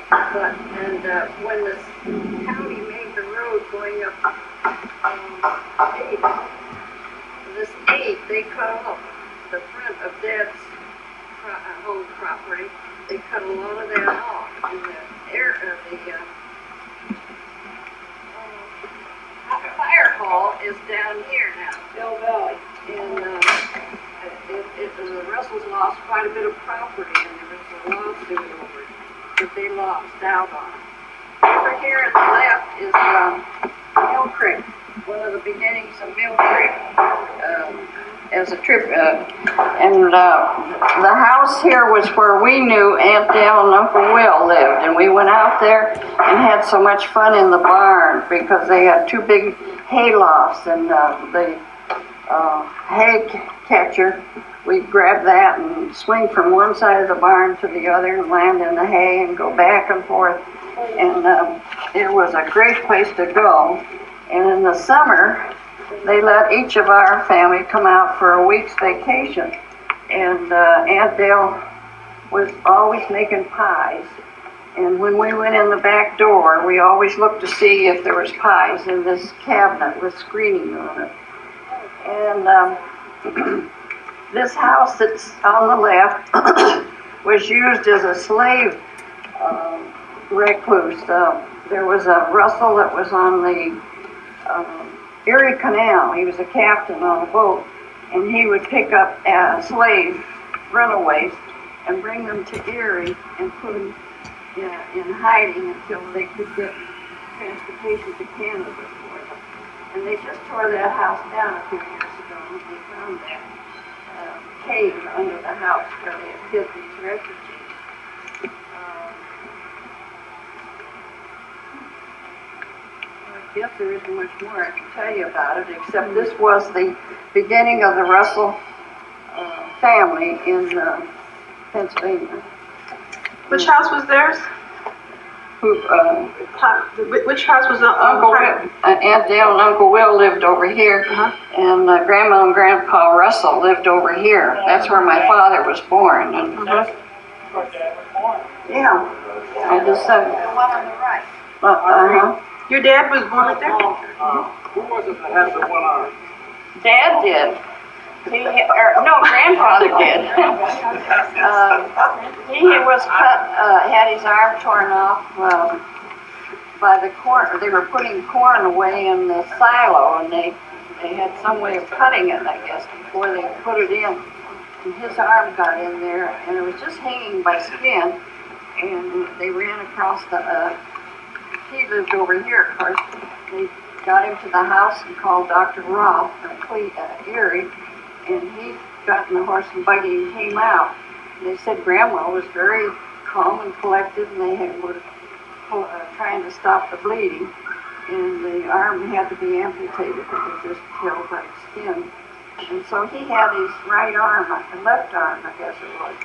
When the county made the road going up 8, this 8, they cut off the front of Dad's home property. They cut a lot of that off, and the fire hall is down here now, Bell Valley, and the Russells lost quite a bit of property, and there was a lawsuit over it that they lost out on. Over here on the left is Mill Creek, one of the beginnings of Mill Creek, as a trip, and the house here was where we knew Aunt Dale and Uncle Will lived, and we went out there and had so much fun in the barn because they had 2 big hay lofts, and the hay catcher, we'd grab that and swing from one side of the barn to the other and land in the hay and go back and forth, and it was a great place to go. And in the summer, they let each of our family come out for a week's vacation, and Aunt Dale was always making pies, and when we went in the back door, we always looked to see if there was pies in this cabinet with screening on it. And this house that's on the left was used as a slave recluse. There was a Russel that was on the Erie Canal. He was a captain on a boat, and he would pick up slave runaways and bring them to Erie and put them in hiding until they could get transportation to Canada for them. And they just tore that house down a few years ago, and they found that cave under the house where they had hid these refugees. I guess there isn't much more I can tell you about it, except this was the beginning of the Russell family in Pennsylvania. Which house was theirs? Which house was Uncle Will? Aunt Dale and Uncle Will lived over here, and Grandma and Grandpa Russell lived over here. That's where my father was born. And That's where Dad was born. yeah, I just said. The one on the right. Your dad was born right there? Who was it that had the one arm? Dad did. No, Grandfather did. He was cut, had his arm torn off by the corn. They were putting corn away in the silo, and they had some way of cutting it, I guess, before they put it in. And his arm got in there, and it was just hanging by skin, and they ran across the, he lived over here, of course. They got him to the house and called Dr. Roth from Erie, and he got in the horse and buggy and came out. And they said Grandma was very calm and collected, and they were trying to stop the bleeding. And the arm had to be amputated. It was just held by skin. And so he had his right arm, left arm, I guess it was.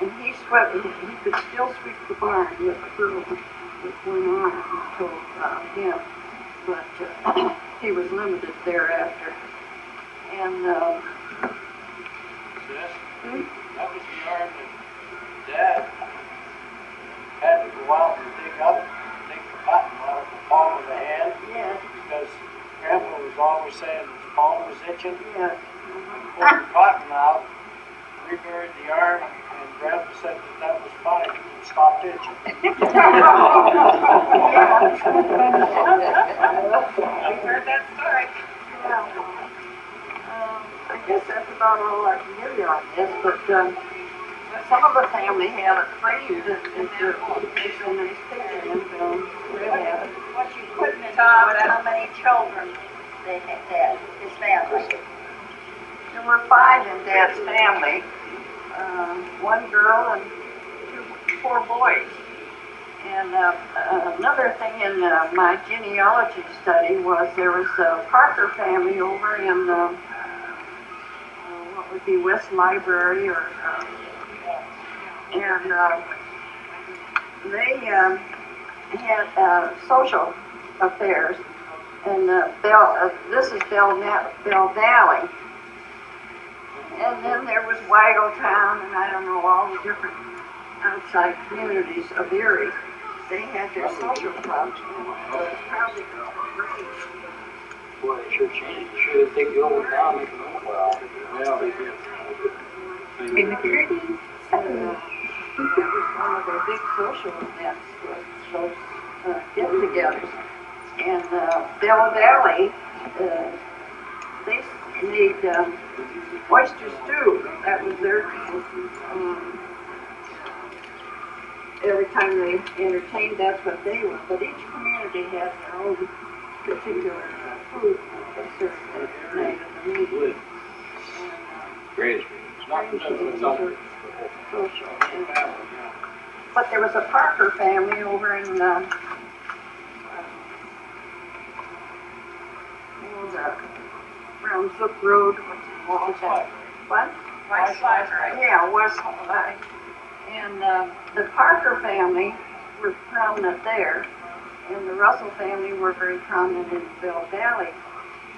And he swept. He could still sweep the barn with one arm until him, but he was limited thereafter. And That was the arm that Dad had to go out and dig the cotton out of the palm of the hand. yes, Because Grandpa was always saying his palm was itching. yes. Pulled the cotton out, reburied the arm, and Grandpa said that was fine. It stopped itching. I've heard that story. Yeah. I guess that's about all I can give you on this, but some of the family have it framed. It's a nice picture, and What you couldn't have known how many children they had, his family. there were 5 in Dad's family, 1 girl and 4 boys. And another thing in my genealogy study was there was a Parker family over in what would be West Library, or and they had social affairs, and this is Bell Valley, and then there was Weigeltown, and I don't know, all the different outside communities of Erie. they had their social club, and it was probably great. Boy, they sure changed. Sure, they take the old one down, make them look well. Yeah, they did. And that was one of their big social events, was those get-togethers. And Bell Valley, they made oyster stew. That was their every time they entertained, that's what they were. But each community had their own particular food they served that night of the meeting. Great. Social. But there was a Parker family over in around Zook Road. What was that? What? Yeah, Russel. And the Parker family were prominent there, and the Russell family were very prominent in Bell Valley.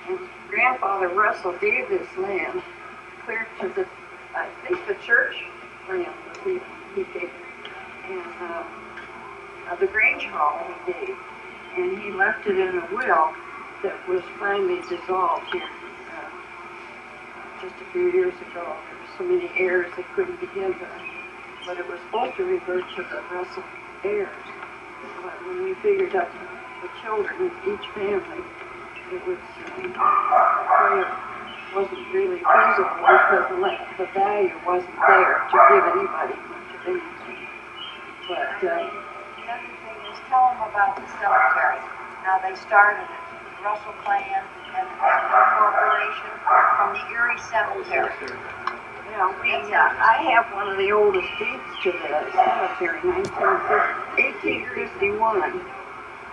And Grandfather Russell gave this land clear to the, I think, the church land that he gave. And the Grange Hall he gave. And he left it in a will that was finally dissolved here just a few years ago. There were so many heirs they couldn't begin to, but it was supposed to revert to the Russell heirs. But when we figured up the children, each family, it was wasn't really feasible because the value wasn't there to give anybody much of anything. But The other thing is tell them about the cemetery. Now they started it, Russell Clan and the corporation from the Erie Cemetery. I have one of the oldest deeds to the cemetery, 1851.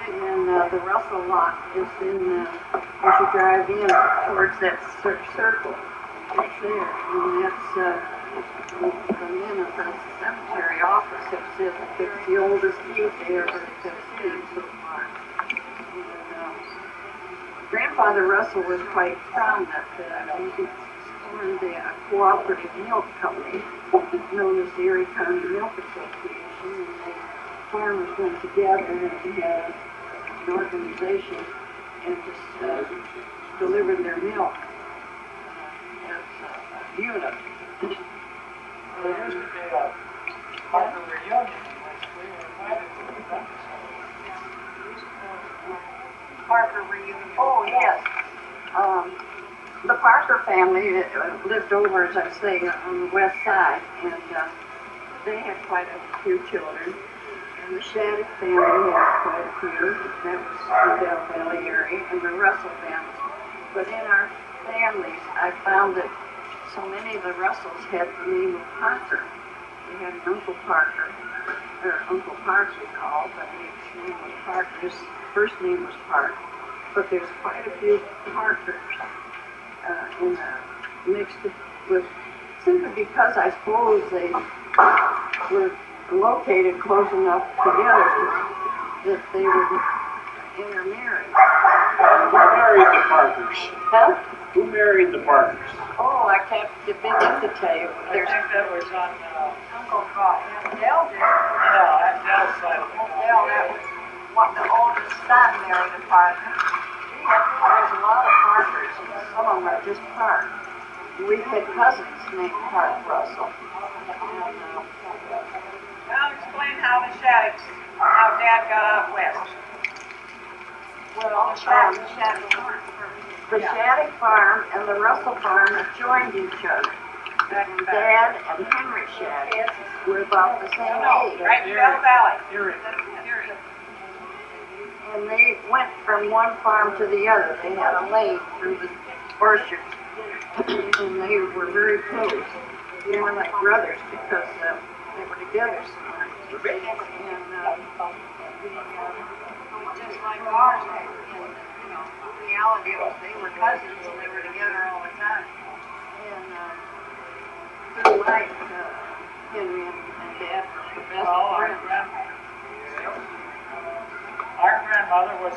And the Russell lot is in, as you drive in towards that circle, it's there. And that's the men of the cemetery office have said that it's the oldest deed they ever have seen so far. And Grandfather Russell was quite prominent. He formed a cooperative milk company known as the Erie County Milk Association. And farmers went together and had an organization and just delivered their milk as a unit. There used to be a Parker reunion, which we were invited to the country. Parker reunion. Oh, yes. The Parker family lived over, as I say, on the west side, and they had quite a few children. And the Shattuck family had quite a few. That was the Bell Valley area, and the Russell family. But in our families, I found that so many of the Russells had the name of Parker. They had an Uncle Parker, or Uncle Park we call, but his name was Parker. His first name was Park. But there's quite a few Parkers mixed with, simply because I suppose they were located close enough together that they would intermarry. Who married the Parkers? Huh? Who married the Parkers? Oh, I can't begin to tell you. I think that was on, Uncle God, Dell did. yeah, that Dell's side of the Dell, that was what the oldest son married a Parker. There's a lot of Parkers, and some of them are just Park. We had cousins named Park Russell. Now explain how the Shaddocks, how Dad got out west. Well, the Shattuck farm and the Russell farm joined each other. And Dad and Henry Shattuck were about the same age. Right in Bell Valley. Erie. And they went from one farm to the other. They had a lane through the orchard. And they were very close. They were like brothers because they were together so much. And Just like ours, in reality, they were cousins and they were together all the time. And through life, Henry and Dad were the best friends. Our grandmother was a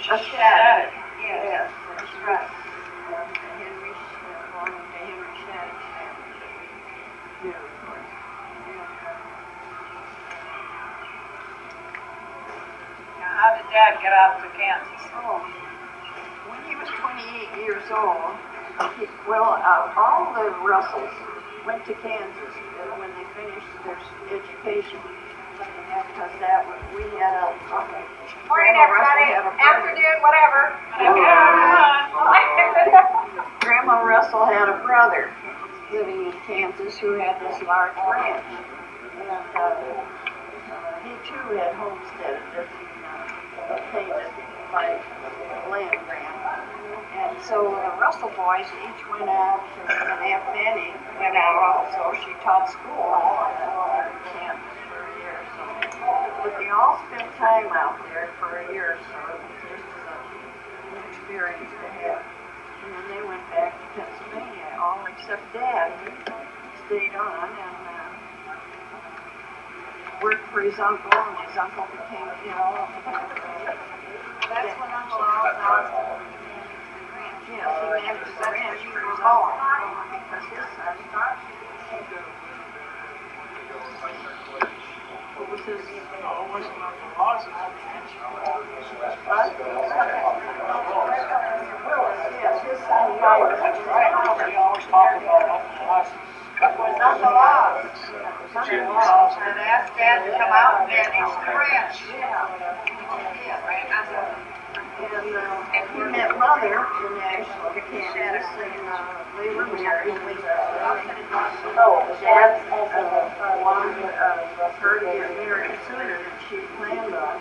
Shattuck. Yes, that's right. Henry, belonging to Henry Shattuck's family that we knew, of course. Dad get out to Kansas? Oh, when he was 28 years old, all the Russells went to Kansas when they finished their education. And because we had Morning, everybody. Afternoon, whatever. Grandma Russell had a brother living in Kansas who had this large ranch. And he too had homesteaded it and obtained it by land grant. And so the Russell boys each went out, and Aunt Fanny went out also. She taught school in Kansas for a year or so. But they all spent time out there for a year or so, just as an experience to have. And then they went back to Pennsylvania, all except Dad. He stayed on and worked for his uncle, and his uncle became ill. That's when Uncle Al Yes, he managed the ranch for his uncle, because his son, what was his, yes, his son, That's right. We always talk about Uncle Russell. was Uncle Al. and asked Dad to come out and manage the ranch. And he met Mother in Nashville, Kansas, and they were married. Dad wanted her to get married sooner than she planned on,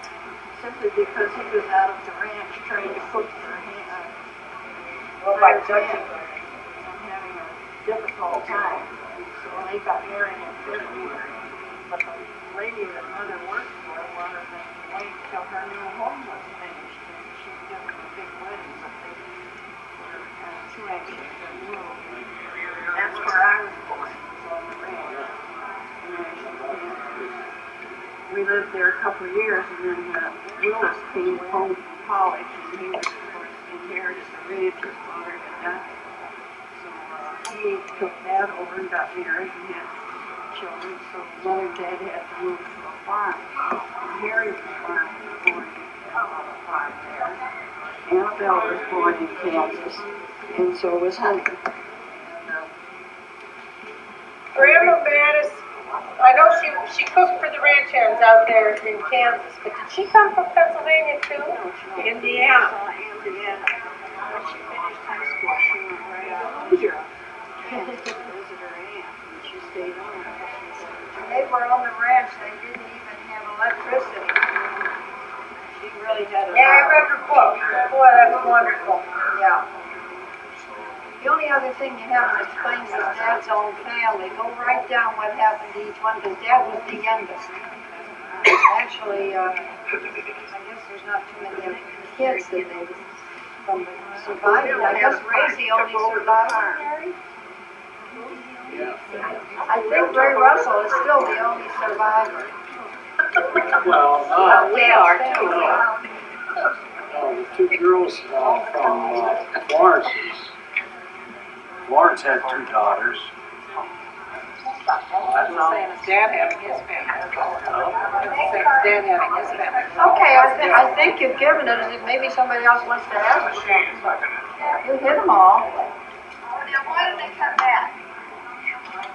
simply because he was out at the ranch trying to cook for hired men and having a difficult time. So they got married in February. But the lady that Mother worked for wanted to wait till her new home was finished. She did a big wedding, but they were too anxious to move. That's where I was born, on the ranch. We lived there a couple of years, and then Willis came home from college, and he was, of course, inherited the ranch his father had done. So he took that over and got married and had children. So Mother and Dad had to move to a farm. And Harry was born on a farm there. Annabelle was born in Kansas, and so was Honey. Grandma Mattis, I know she cooked for the ranch hands out there in Kansas, but did she come from Pennsylvania too? Indiana. Indiana. When she finished high school, she went right out to Kansas to visit her aunt, and she stayed on. When they were on the ranch, they didn't even have electricity. She really had a... Yeah, I read her book. Boy, that's wonderful. Yeah. The only other thing you have to explain is Dad's own family. Go right down what happened to each one, because Dad was the youngest. Actually, I guess there's not too many kids that they survived. I guess Raisy only survived. Yeah. I think Ray Russell is still the only survivor. Well, We are too. the two girls from Lawrence's. Lawrence had two daughters. That's the same as Dad having his family. That's the same as Dad having his family. Okay, I think you've given it, and if maybe somebody else wants to ask something, but you hit them all. Now, why did they come back?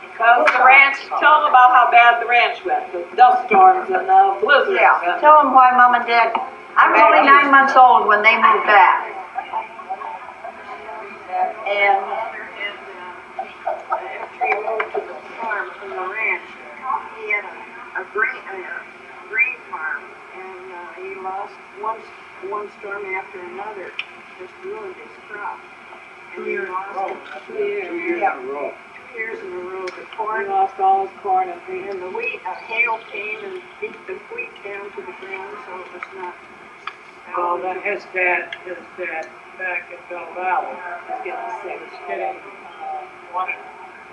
Because the ranch, tell them about how bad the ranch went, the dust storms and the blizzards. Yeah, tell them why Mom and Dad, I was only 9 months old when they moved back. And after he moved to the farm from the ranch, he had a grain farm, and he lost one storm after another, just ruined his crop. And he lost 2 years. 2 years in a row. 2 years in a row. The corn, He lost all his corn and wheat. and the wheat, a hail came and beat the wheat down to the ground, so it was not. Well, then his dad back in Bell Valley was getting, wanted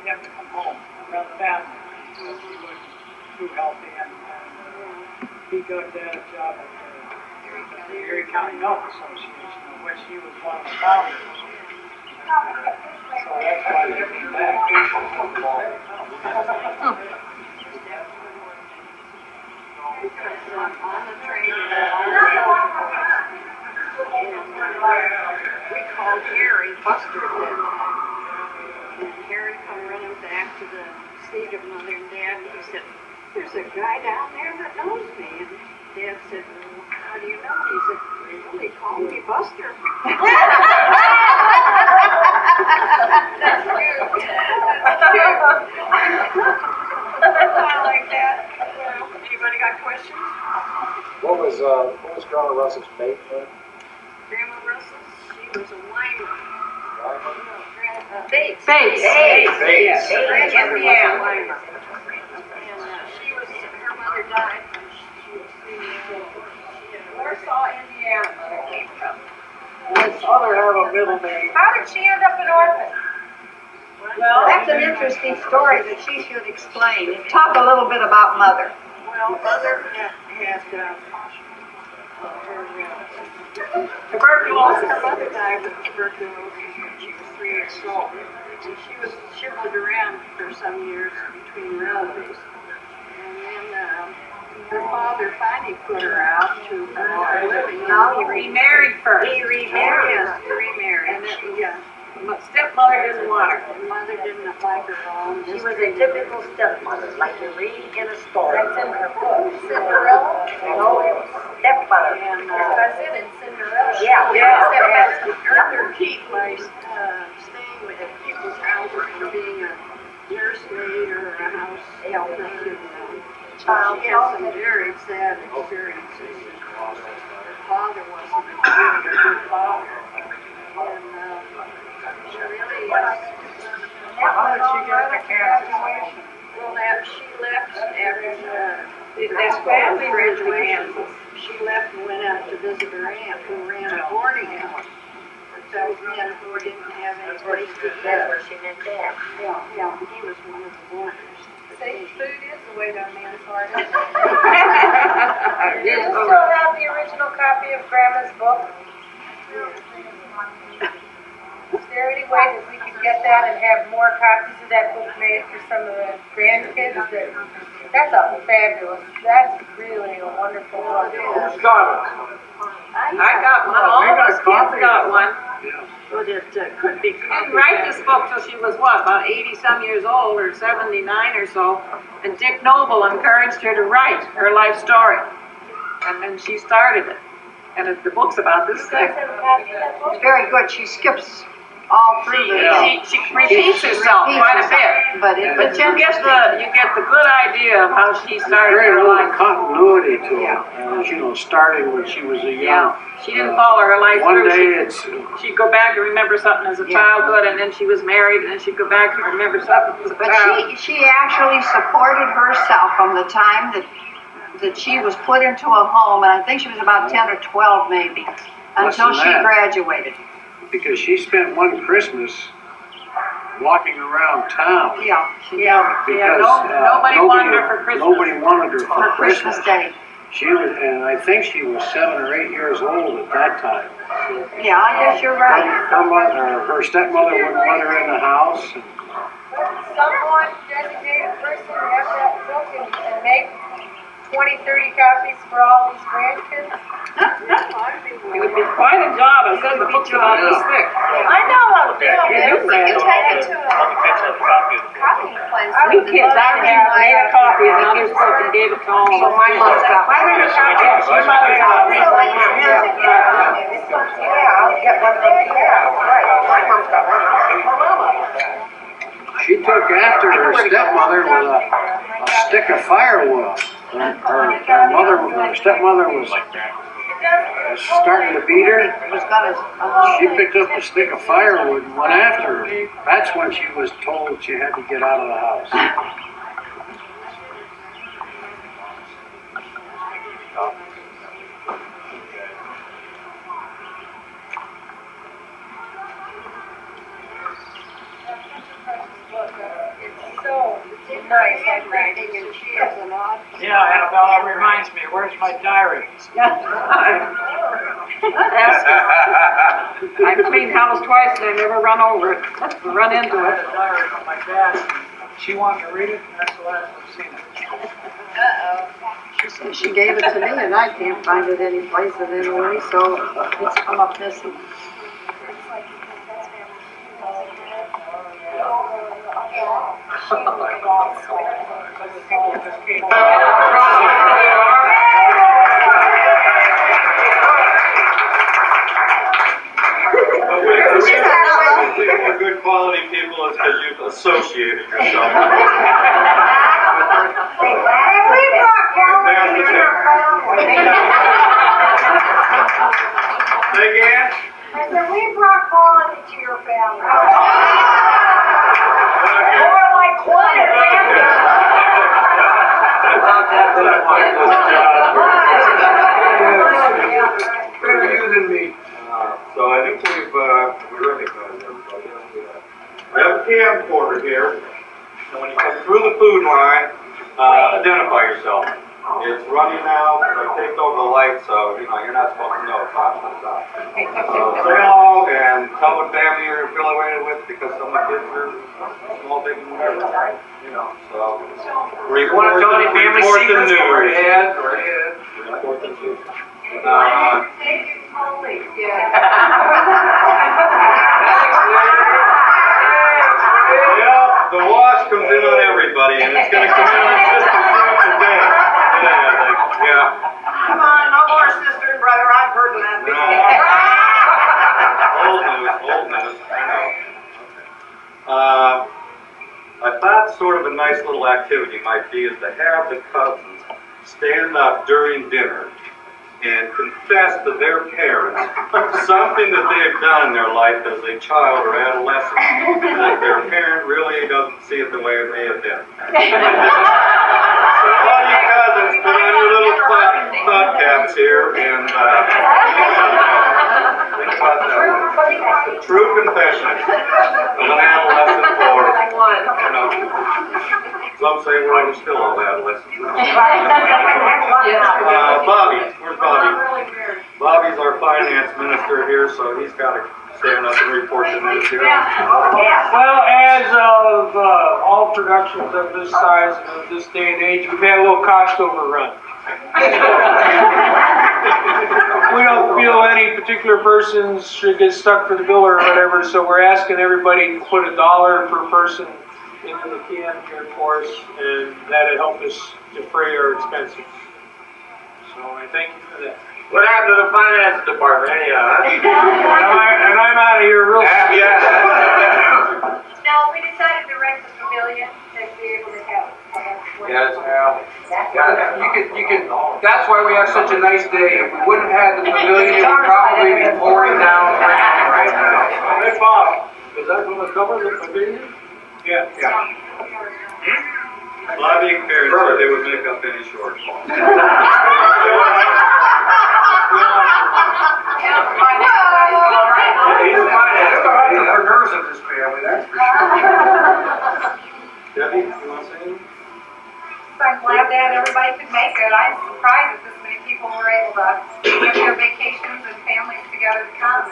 him to come home rather fast because he was too healthy and he got a job at the Erie County Milk Association, of which he was one of the founders. So that's why they came back. Because on the train, we called Harry Buster at that time. And Harry come running back to the seat of Mother and Dad, and he said, "There's a guy down there that knows me." And Dad said, "Well, how do you know?" He said, "Well, they call me Buster." That's cute. That's cute. I like that. Well, anybody got questions? What was Grandma Russell's maiden name? Grandma Russell, she was a whiner. Bates. Bates. Bates. Grandmother was a whiner. And her mother died when she was 3 years old. She in Warsaw, Indiana, mother came from. Let's other have a middle name. How did she end up an orphan? Well, that's an interesting story that she should explain. Talk a little bit about Mother. Well, Mother had Tuberculosis. her mother died with tuberculosis when she was 3 years old. And she was shifted around for some years between relatives. And then her father finally put her out to earn her living. No, he remarried first. He remarried. Yes, he remarried. And yeah. Stepmother didn't want her. Her mother didn't like her at all. She was a typical stepmother, like you read in a story. That's in her book. Cinderella? No, stepmother. And That's what I said in Cinderella. Yeah. She earned her keep by staying with people's houses and being a nursemaid or a house helper. She had some very sad experiences. Her father wasn't really a good father. And she really How did she get into Kansas? well, she left after That's family graduation. She left and went out to visit her aunt who ran a boarding house. So then who didn't have any place to That's live. where she met Dad. Yeah, he was one of the boarders. See, food is the way to a man's heart, isn't it? Do you still have the original copy of Grandma's book? Is there any way that we could get that and have more copies of that book made for some of the grandkids? That's a fabulous, that's really a wonderful book. Who's got it? I got one, all We of got us kids copies. got one. But it could be. She didn't write this book till she was what, about 80-some years old, or 79 or so. And Dick Noble encouraged her to write her life story. And then she started it. And the book's about this thick. It's very good. She skips all through She repeats herself quite a bit. But But you get the good idea of how she started Very her little life. continuity to it, starting when she was a young. She didn't follow her life One through. day She'd go back and remember something as a childhood, and then she was married, and then she'd go back and remember something as a But child. she actually supported herself from the time that she was put into a home, and I think she was about 10 or 12 maybe, until Less she than that. graduated. because she spent one Christmas walking around town. Yeah, she did. Because Nobody wanted her for Christmas. Nobody wanted her For for Christmas Day. She was, and I think she was 7 or 8 years old at that time. Yeah, I guess you're right. Her stepmother wouldn't let her in the house. Someone designated person to have that book and make 20, 30 copies for all these grandkids. It would be quite a job. I said the book's about this thick. I know how to do it. You You read can it. take it to a copy place. We kids, I made a copy of another's book and gave it to all of So us. my mother's got one. Yes, your mother got it. Yeah, I'll get one from you. Yeah, right. My mom's got one. She took after her stepmother with a stick of firewood. Her stepmother was starting to beat her. Was gonna, She picked up a stick of firewood and went after her. That's when she was told she had to get out of the house. It's so nice handwriting and She has an odd. Yeah, Annabelle, that reminds me, where's my diary? I cleaned house twice and I never run over it, run into I had it. a diary from my dad. She wanted to read it, and that's the last I've seen it. Uh-oh. She So she gave it to me and I can't find it anyplace in anyway, so it's come up missing. People are good quality people is because you've associated yourself. Say again? I said, we brought quality to your family. More like quiet Better you than me. So I think we recognize everybody. We have a camcorder here. And when you come through the food line, identify yourself. It's running now, so take over the light, so you're not supposed to know if time comes up. Say hello and tell what family you're affiliated with, because some of the kids are small, big, and whatever. So You want to tell any family secrets? Go right ahead. report the news. Yeah, the wash comes in on everybody, and it's going to come in on Sister Sue today. Yeah. Come on, no more sister and brother, I've heard of that before. Old news, I know. I thought sort of a nice little activity might be is to have the cousins stand up during dinner and confess to their parents something that they have done in their life as a child or adolescent that their parent really doesn't see it the way it may have been. So all you cousins, put on your little cloud caps here and think about that. The true confession of an adolescent or, some say we're still all adolescents. Bobby, where's Bobby? Bobby's our finance minister here, so he's got to stand up and report to this here. Well, as of all productions of this size and of this day and age, we've had a little cost overrun. We don't feel any particular persons should get stuck for the bill or whatever, so we're asking everybody to put $1 per person into the can here for us, and that'll help us defray our expenses. So I thank you for that. What happened to the finance department anyhow? And I'm out of here real soon. Yeah. No, we decided to rent the pavilion to be able to have. Yes, you can, that's why we have such a nice day. If we wouldn't have had the pavilion, it would probably be pouring down rain right now. Hey, Bob, is that going to cover the pavilion? Yeah. Bobby and Karen said they would make up any shortfall. He's the finance entrepreneurs of this family, that's for sure. Debbie, you want to say anything? I'm glad that everybody could make it. I'm surprised that this many people were able to get their vacations and families together to come.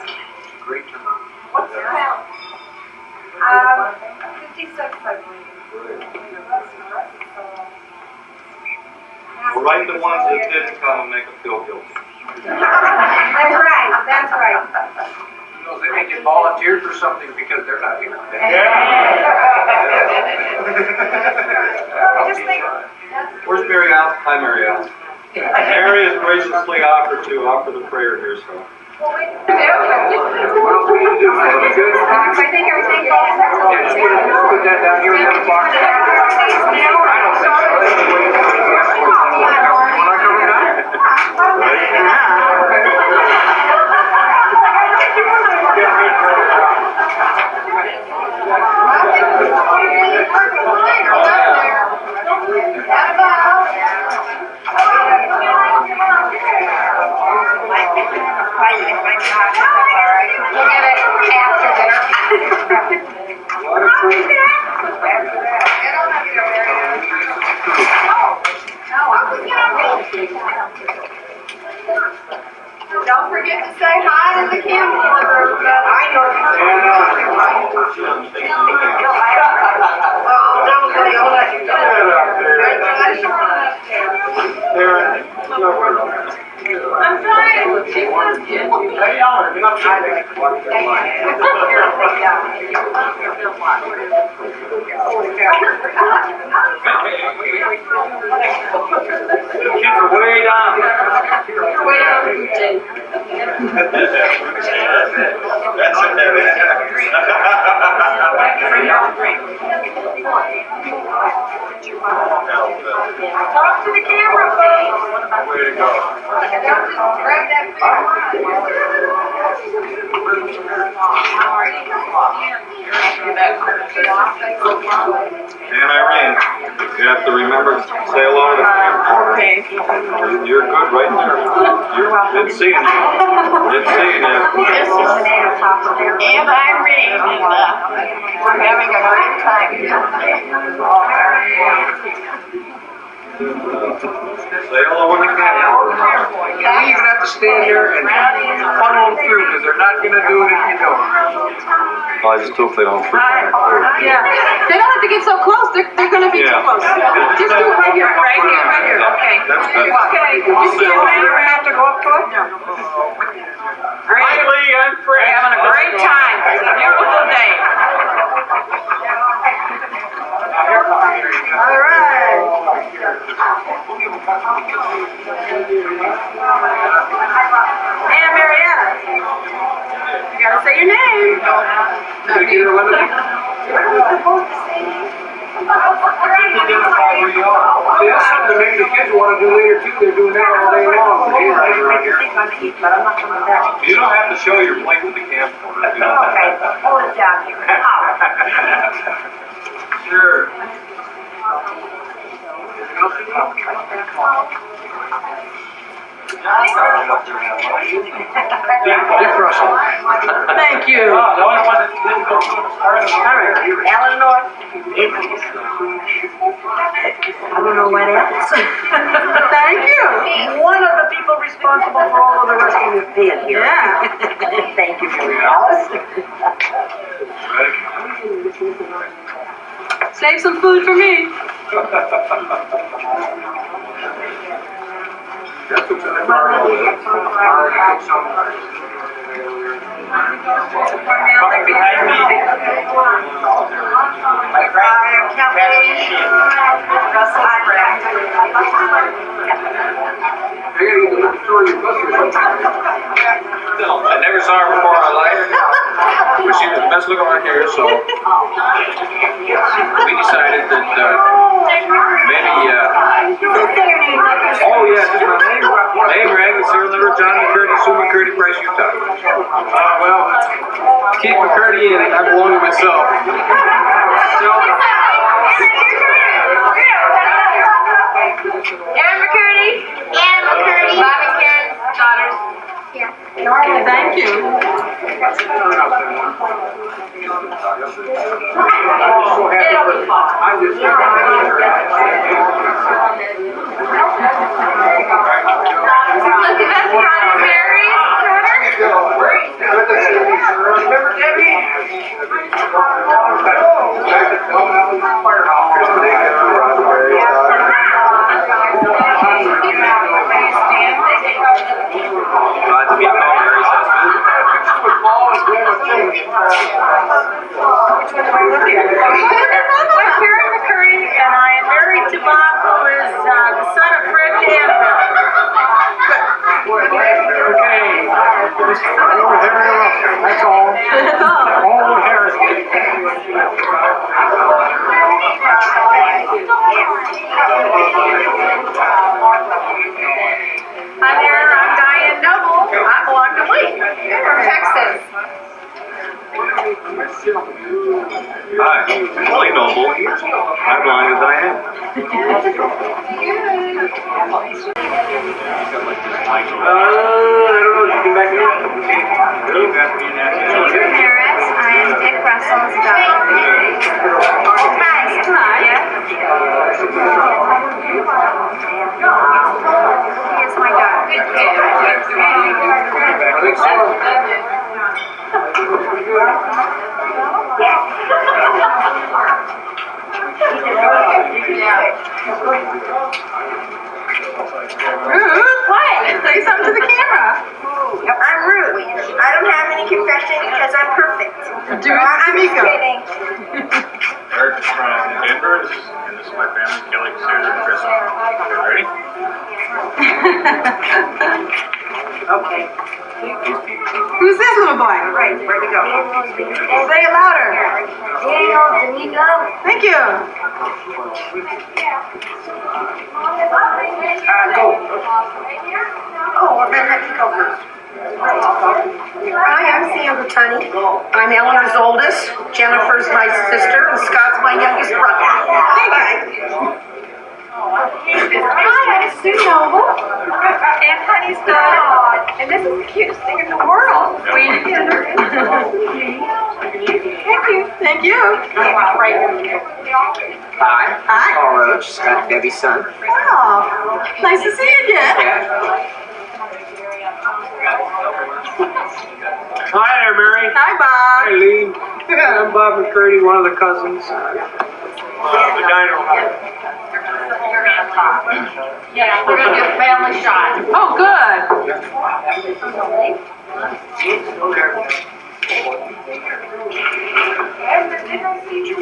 Great turnout. What's the count? 56, I believe. Well, write the ones that didn't come and make them feel guilty. That's right, that's right. You know, they may get volunteered for something because they're not here. Just think, Where's Mary Alice? Hi, Mary Alice. Mary has graciously offered to offer the prayer here, so. well, we do. What else we need to do? I think everything goes. Yeah, just put that down here in the box. I don't think so. We're not coming down? We'll get it after dinner. Don't forget to say hi to the camcorder. I know. Get up there. there. I'm trying. She says, Hey, Elmer, get up here. Kids are way down. way down the food chain. Talk to the camera, folks. Way to go. Don't just grab that And Irene, you have to remember, say hello to the camera. Okay. You're good right there. It's seeing you. It's seeing you. And Irene, we're having a great time. Say hello to the camera. You even have to stand there and funnel them through, because they're not gonna do it if you don't. I just hope they don't trip on it. Yeah, they don't have to get so close, they're gonna be too Yeah. close. Just do it right here, okay. That's good. Okay, you stand right here, I have to go up to it? No. Hi, Lee, I'm Fred. We're having a great time, it's a beautiful day. All right. And Marietta, you gotta say your name. Gotta get her limited. See, that's something that maybe the kids wanna do later too, they're doing that all day long. Hey, right around here. You don't have to show your plate with the camcorder. You don't have to. Hold it down here. Sure. Dick Russell. Thank you. Oh, the only one that didn't go through the start of the. Eleanor. I don't know what else. Thank you. One of the people responsible for all of the rest of this being here. Yeah. Thank you, Mary Alice. Save some food for me. That's what's in the car. Coming behind me. My friend, Russell. I gotta get the liquor store your bus or something. I never saw her before in my life, but she was the best looking on here, so we decided that maybe, oh yeah, just my name, Rag, Sarah Liver, John McCurdy, Sue McCurdy, Price, Utah. Well, Keith McCurdy and I belong to myself. Aaron McCurdy. Bob and Karen's daughters. Yeah. Thank you. I'm so happy for, I'm just. Look at that, Connor Mary. Remember Debbie? Glad to meet Paul, Mary's husband. Which one do I look at? I'm Karen McCurdy, and I am married to Bob, who is the son of Fred Danville. Okay. Old Harry Russell, that's all. That's all. Old Harry. Hi there, I'm Diane Noble. I belong to Lee from Texas. Hi, Molly Noble. I belong to Diane. I don't know, you come back here? Paris, I am Dick Russell's daughter. Hi. She is my daughter. I think so. Okay. Who's this little boy? Right, where'd he go? Say it louder. Daniel, D'Amico. Thank you. Go. Oh, well, then let me go first. Hi, I'm Sandra Tunney. I'm Eleanor's oldest, Jennifer's my sister, and Scott's my youngest brother. Hey, guys. Hi, I'm Sue Noble. And Honey's dog. And this is the cutest thing in the world. Thank you. Thank you. Hi. Hi. Laura, Scott, Debbie's son. Oh, nice to see you again. Hi there, Mary. Hi, Hi, Bob. Lee. Yeah, I'm Bob McCurdy, one of the cousins. The diner. Yeah, we're gonna do a family shot. Oh, good.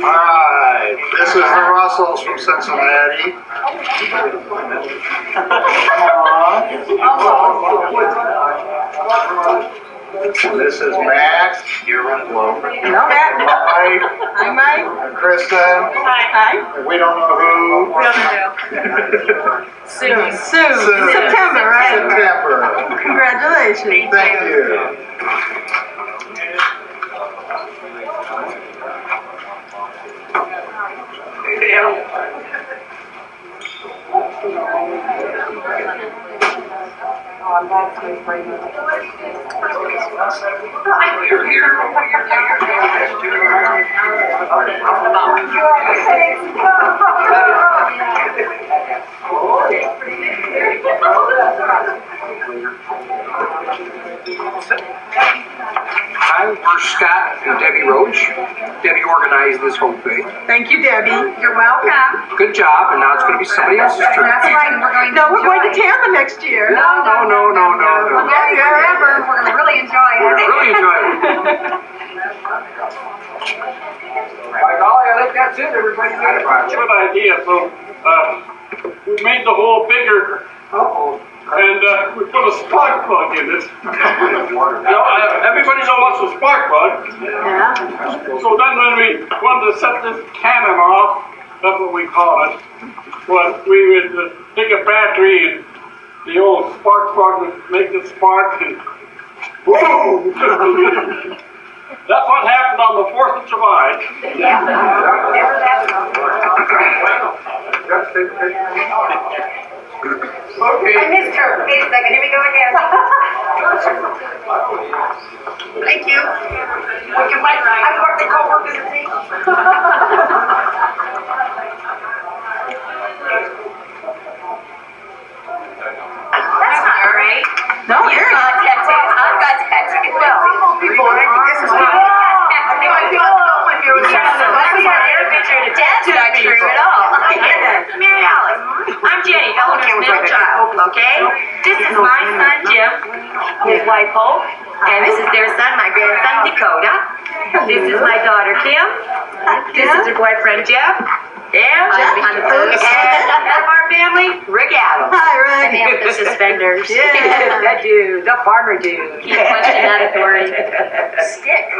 Alright, this is the Russells from Cincinnati. And this is Matt. Hello, Matt. Mike. Hi, Mike. And Kristen. Hi. And we don't know who. Sue. In September, right? September. Congratulations. Thank you. Hi, we're Scott and Debbie Roach. Debbie organized this whole thing. Thank you, Debbie. You're welcome. Good job, and now it's going to be somebody else's turn. That's right, and we're going to No, we're going to enjoy it. Tampa next year. No. We're going wherever, we're gonna really enjoy it. Really enjoy it. By golly, I think that's it. Everybody got it. Good idea, so, we made the hole bigger Uh-oh. and, we put a spark plug in it. Everybody knows what's a spark plug. Yeah. So then when we wanted to set this cannon off, that's what we call it, was we would take a battery and the old spark plug would make it spark and boom! That's what happened on the 4th of July. Okay. I missed her. Wait a second, here we go again. Thank you. I'm what they call work as a team. That's not right. No, you're I've got tattoos as well. People, this is not. That's not true at all. Mary Alice, I'm Jenny, Eleanor's middle child, okay? This is my son Jim, his wife Hope, and this is their son, my grandson Dakota. This is my daughter Kim. This is her boyfriend Jeff. Yeah, Jeff. behind the booth. And of our family, Rick Adams. Hi, The man Rick. with the suspenders. Yeah. That dude, the farmer dude. Can't question that authority. Stick.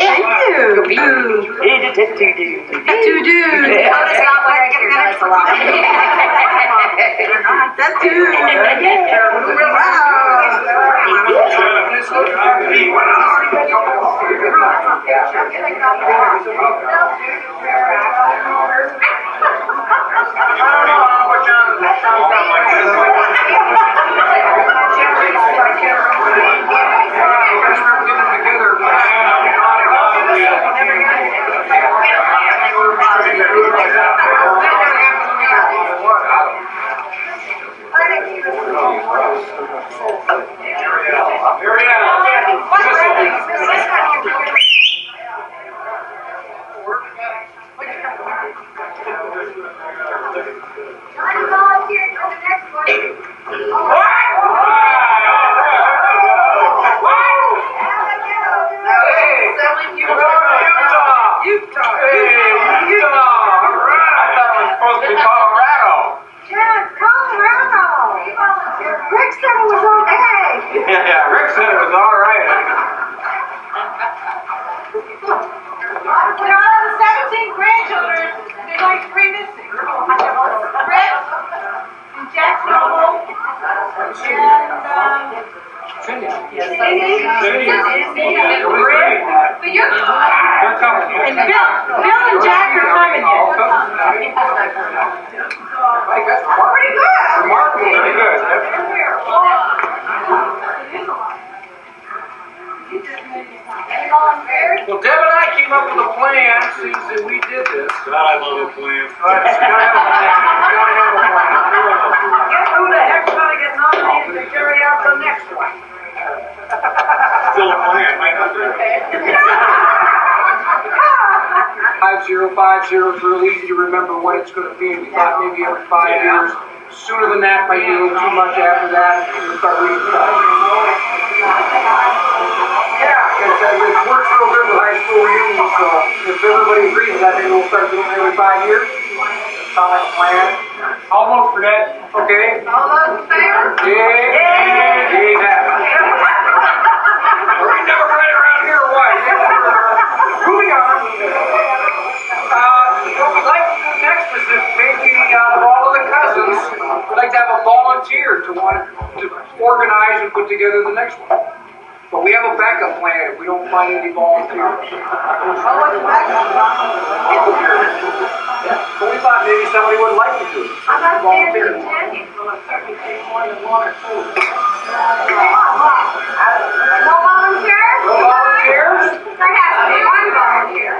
Thank you. Boo. Do-do. Dakota's got one right here, that's a lot. That's two. Rick's the But you're They're coming. and Bill and Jack are coming All yet. cousins. Mike, that's remarkable. Pretty good. Well, Deb and I came up with a plan since that we did this. God, I love a plan. Gotta have a plan. Guess who the heck's gonna get nominated to carry out the next one? Still a plan, might not do it. 5050, it's real easy to remember when it's gonna be. We thought maybe every 5 years. Sooner than that might be a little too much after that. We'll start restarting. Yeah, it works real good with high school reunions, so if everybody agrees with that, maybe we'll start doing it every 5 years. Sound like a plan? I'll vote for that. Okay? All those in favor? Yeah. Are we Democrat around here or what? Moving on. What we'd like to do next is if maybe out of all of the cousins, we'd like to have a volunteer to want to organize and put together the next one. But we have a backup plan if we don't find any volunteers. So we thought maybe somebody would like to do it. I'm not Volunteer. standing Jenny. Well, it certainly takes more than one or two. No volunteers? No volunteers? There has to be one volunteer.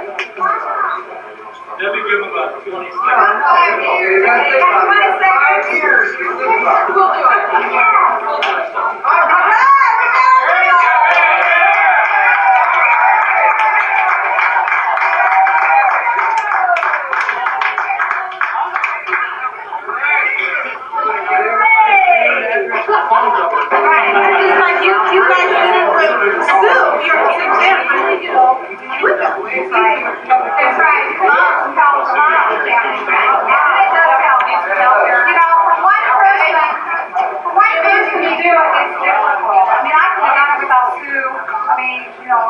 Debbie, give him about 20 seconds. 5 years. Okay, that's it. 5 years. We'll do it. All right. Just like you guys didn't like Sue, you're in example, you know. That's right. Mom helps mom. Yeah, it does help. You know, for one person to do it, it's difficult. I mean, I could have done it without Sue. I mean, you know,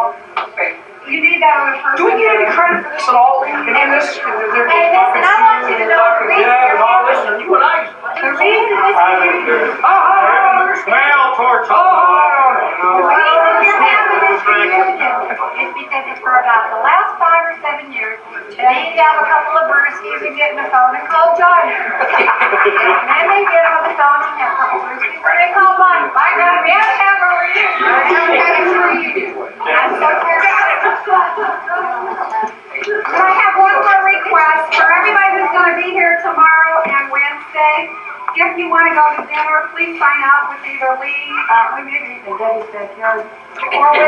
you need that other person. Do we get any credit for this at all? Any of this? Hey, listen, I want you to know the reason. Deb and all this, and you and I. The reason this is Smell torch. The reason you're having this reunion is because it's for about the last 5 or 7 years, they need to have a couple of brewskis and get in the phone and call Johnny. And then they get on the phone and have a couple brewskis and they call Bonnie. By God, we have to have a reunion. We have to have a reunion. I'm so tired. But I have one more request for everybody who's going to be here tomorrow and Wednesday. If you want to go to dinner, please sign up with either Lee, maybe even Debbie's backyard, or with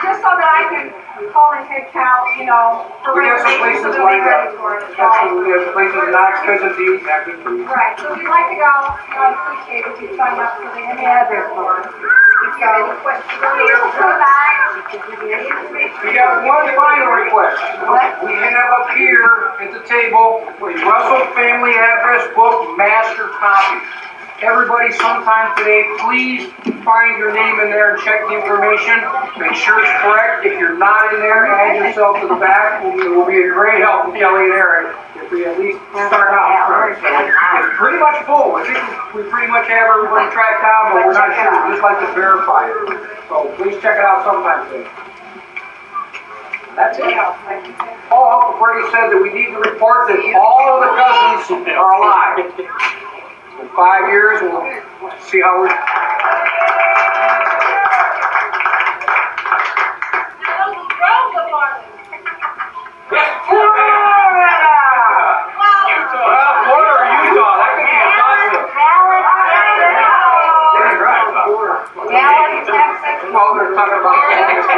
just so that I can call and head count, you know, for We got some reservations, so places they'll be lined ready up. for it. We have some places not expensive to eat, happy food. Right, so if you'd like to go, I'd appreciate it if you sign up so they can have their for it. We got one final request. We have up here at the table a Russel Family Address Book Master Copy. Everybody sometime today, please find your name in there and check the information. Make sure it's correct. If you're not in there, add yourself to the back. It will be a great help to Kelly and Eric if we at least start out correct. So it's pretty much full. I think we pretty much have everybody tracked down, but we're not sure. We'd just like to verify it. So please check it out sometime today. That's it. Oh, Brady said that we need to report that all of the cousins are alive. In 5 years, we'll see how we're. Well, they're talking about Condensed.